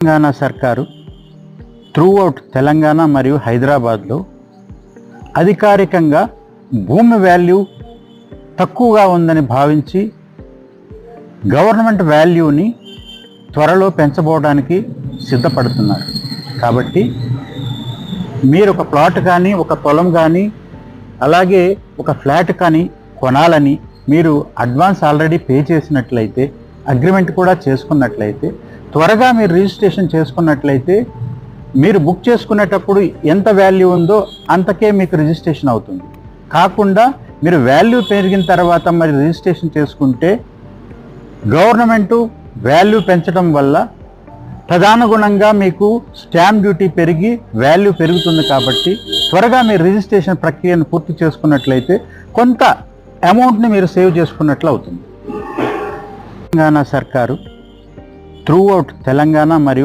తెలంగాణ సర్కారు త్రూఅవుట్ తెలంగాణ మరియు హైదరాబాద్లో అధికారికంగా భూమి వాల్యూ తక్కువగా ఉందని భావించి గవర్నమెంట్ వాల్యూని త్వరలో పెంచబోవడానికి సిద్ధపడుతున్నారు. కాబట్టి మీరు ఒక ప్లాట్ కానీ, ఒక పొలం కానీ, అలాగే ఒక ఫ్లాట్ కానీ కొనాలని మీరు అడ్వాన్స్ ఆల్రెడీ పే చేసినట్లయితే, అగ్రిమెంట్ కూడా చేసుకున్నట్లయితే, త్వరగా మీరు రిజిస్ట్రేషన్ చేసుకున్నట్లయితే మీరు బుక్ చేసుకునేటప్పుడు ఎంత వాల్యూ ఉందో అంతకే మీకు రిజిస్ట్రేషన్ అవుతుంది. కాకుండా మీరు వాల్యూ పెరిగిన తర్వాత మరి రిజిస్ట్రేషన్ చేసుకుంటే గవర్నమెంటు వాల్యూ పెంచడం వల్ల తదనుగుణంగా మీకు స్టాంప్ డ్యూటీ పెరిగి వాల్యూ పెరుగుతుంది. కాబట్టి త్వరగా మీరు రిజిస్ట్రేషన్ ప్రక్రియను పూర్తి చేసుకున్నట్లయితే కొంత అమౌంట్ని మీరు సేవ్ చేసుకున్నట్లు అవుతుంది. తెలంగాణ సర్కారు త్రూఅవుట్ తెలంగాణ మరియు